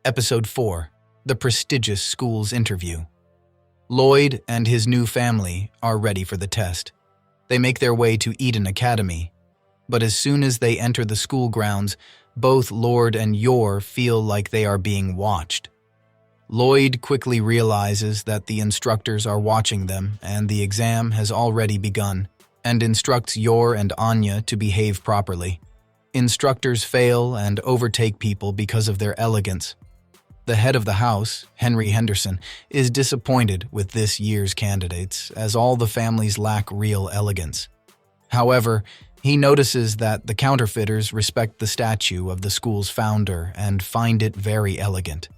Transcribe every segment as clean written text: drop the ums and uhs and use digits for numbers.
Episode 4. The Prestigious School's Interview. Lloyd and his new family are ready for the test. They make their way to Eden Academy, but as soon as they enter the school grounds, both Lord and Yor feel like they are being watched. Lloyd quickly realizes that the instructors are watching them and the exam has already begun, and instructs Yor and Anya to behave properly. Instructors fail and overtake people because of their elegance. The head of the house, Henry Henderson, is disappointed with this year's candidates, as all the families lack real elegance. However, he notices that the counterfeiters respect the statue of the school's founder and find it very elegant.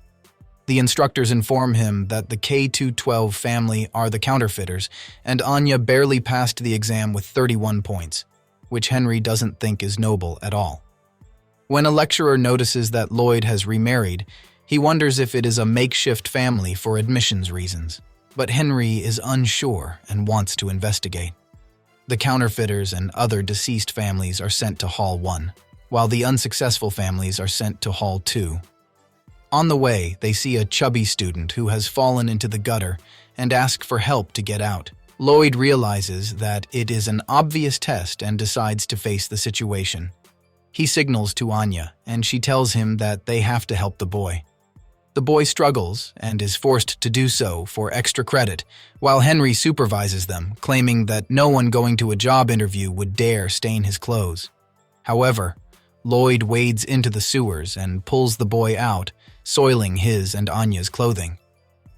The instructors inform him that the K212 family are the counterfeiters, and Anya barely passed the exam with 31 points, which Henry doesn't think is noble at all. When a lecturer notices that Lloyd has remarried, he wonders if it is a makeshift family for admissions reasons, but Henry is unsure and wants to investigate. The counterfeiters and other deceased families are sent to Hall 1, while the unsuccessful families are sent to Hall 2. On the way, they see a chubby student who has fallen into the gutter and ask for help to get out. Lloyd realizes that it is an obvious test and decides to face the situation. He signals to Anya, and she tells him that they have to help the boy. The boy struggles and is forced to do so for extra credit, while Henry supervises them, claiming that no one going to a job interview would dare stain his clothes. However, Lloyd wades into the sewers and pulls the boy out, soiling his and Anya's clothing.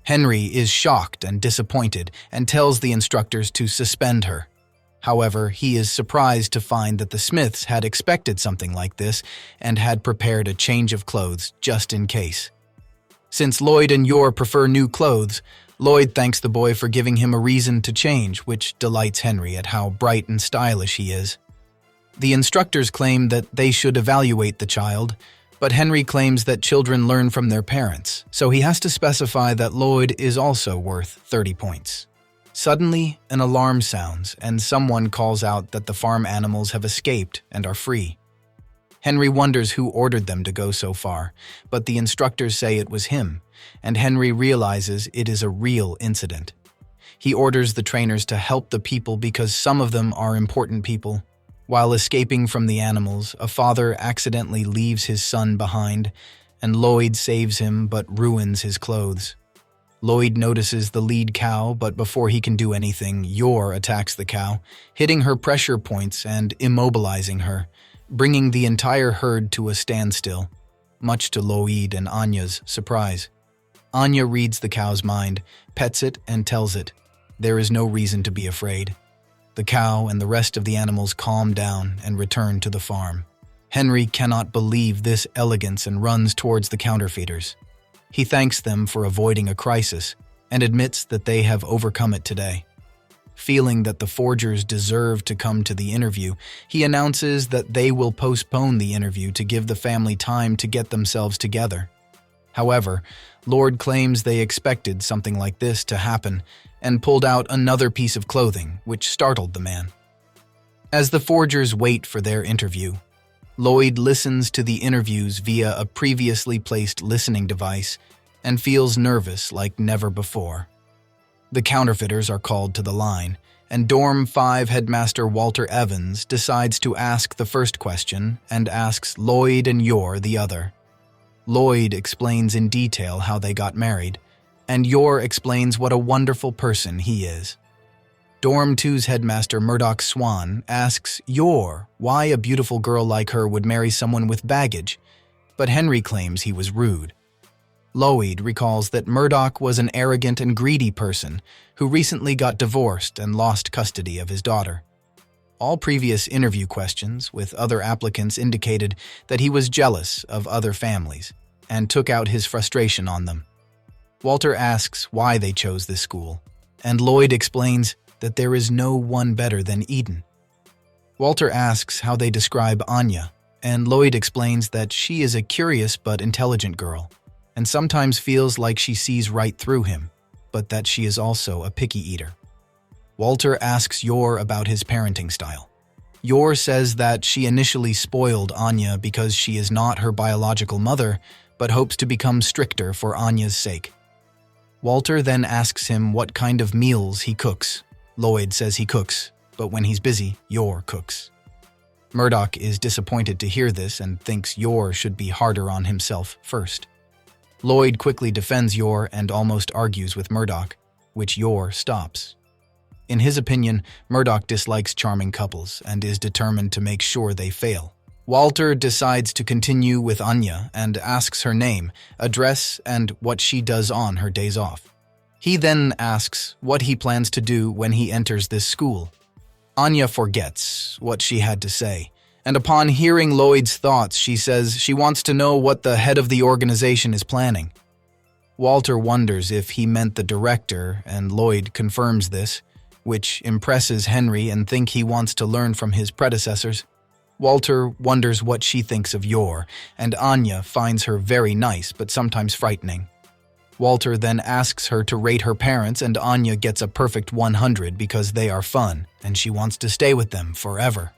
Henry is shocked and disappointed and tells the instructors to suspend her. However, he is surprised to find that the Smiths had expected something like this and had prepared a change of clothes just in case. Since Lloyd and Yor prefer new clothes, Lloyd thanks the boy for giving him a reason to change, which delights Henry at how bright and stylish he is. The instructors claim that they should evaluate the child, but Henry claims that children learn from their parents, so he has to specify that Lloyd is also worth 30 points. Suddenly, an alarm sounds, and someone calls out that the farm animals have escaped and are free. Henry wonders who ordered them to go so far, but the instructors say it was him, and Henry realizes it is a real incident. He orders the trainers to help the people because some of them are important people. While escaping from the animals, a father accidentally leaves his son behind, and Lloyd saves him but ruins his clothes. Lloyd notices the lead cow, but before he can do anything, Yor attacks the cow, hitting her pressure points and immobilizing her, bringing the entire herd to a standstill, much to Lloyd and Anya's surprise. Anya reads the cow's mind, pets it, and tells it, there is no reason to be afraid. The cow and the rest of the animals calm down and return to the farm. Henry cannot believe this elegance and runs towards the counterfeiters. He thanks them for avoiding a crisis and admits that they have overcome it today. Feeling that the forgers deserve to come to the interview, he announces that they will postpone the interview to give the family time to get themselves together. However, Lord claims they expected something like this to happen and pulled out another piece of clothing, which startled the man. As the forgers wait for their interview, Lloyd listens to the interviews via a previously placed listening device and feels nervous like never before. The counterfeiters are called to the line, and Dorm 5 headmaster Walter Evans decides to ask the first question and asks Lloyd and Yor the other. Lloyd explains in detail how they got married, and Yor explains what a wonderful person he is. Dorm 2's headmaster Murdoch Swan asks Yor why a beautiful girl like her would marry someone with baggage, but Henry claims he was rude. Lloyd recalls that Murdoch was an arrogant and greedy person who recently got divorced and lost custody of his daughter. All previous interview questions with other applicants indicated that he was jealous of other families and took out his frustration on them. Walter asks why they chose this school, and Lloyd explains that there is no one better than Eden. Walter asks how they describe Anya, and Lloyd explains that she is a curious but intelligent girl, and sometimes feels like she sees right through him, but that she is also a picky eater. Walter asks Yor about his parenting style. Yor says that she initially spoiled Anya because she is not her biological mother, but hopes to become stricter for Anya's sake. Walter then asks him what kind of meals he cooks. Lloyd says he cooks, but when he's busy, Yor cooks. Murdoch is disappointed to hear this and thinks Yor should be harder on himself first. Lloyd quickly defends Yor and almost argues with Murdoch, which Yor stops. In his opinion, Murdoch dislikes charming couples and is determined to make sure they fail. Walter decides to continue with Anya and asks her name, address, and what she does on her days off. He then asks what he plans to do when he enters this school. Anya forgets what she had to say, and upon hearing Lloyd's thoughts, she says she wants to know what the head of the organization is planning. Walter wonders if he meant the director, and Lloyd confirms this, which impresses Henry and think he wants to learn from his predecessors. Walter wonders what she thinks of Yor, and Anya finds her very nice but sometimes frightening. Walter then asks her to rate her parents, and Anya gets a perfect 100 because they are fun, and she wants to stay with them forever.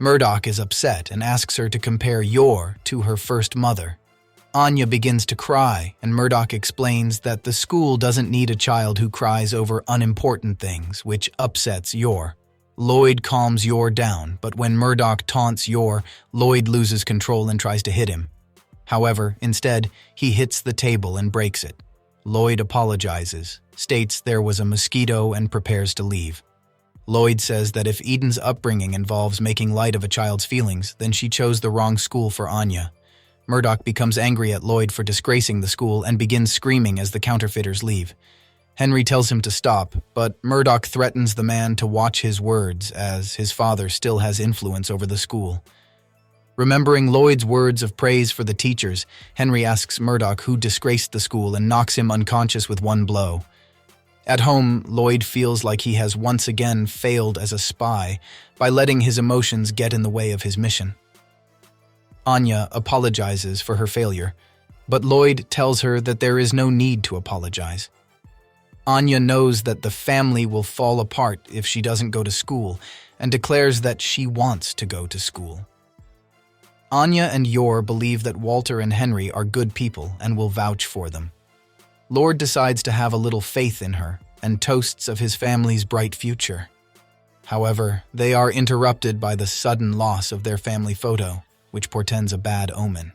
Murdoch is upset and asks her to compare Yor to her first mother. Anya begins to cry, and Murdoch explains that the school doesn't need a child who cries over unimportant things, which upsets Yor. Lloyd calms Yor down, but when Murdoch taunts Yor, Lloyd loses control and tries to hit him. However, instead, he hits the table and breaks it. Lloyd apologizes, states there was a mosquito, and prepares to leave. Lloyd says that if Eden's upbringing involves making light of a child's feelings, then she chose the wrong school for Anya. Murdoch becomes angry at Lloyd for disgracing the school and begins screaming as the counterfeiters leave. Henry tells him to stop, but Murdoch threatens the man to watch his words as his father still has influence over the school. Remembering Lloyd's words of praise for the teachers, Henry asks Murdoch who disgraced the school and knocks him unconscious with one blow. At home, Lloyd feels like he has once again failed as a spy by letting his emotions get in the way of his mission. Anya apologizes for her failure, but Lloyd tells her that there is no need to apologize. Anya knows that the family will fall apart if she doesn't go to school and declares that she wants to go to school. Anya and Yor believe that Walter and Henry are good people and will vouch for them. Lloyd decides to have a little faith in her and toasts of his family's bright future. However, they are interrupted by the sudden loss of their family photo, which portends a bad omen.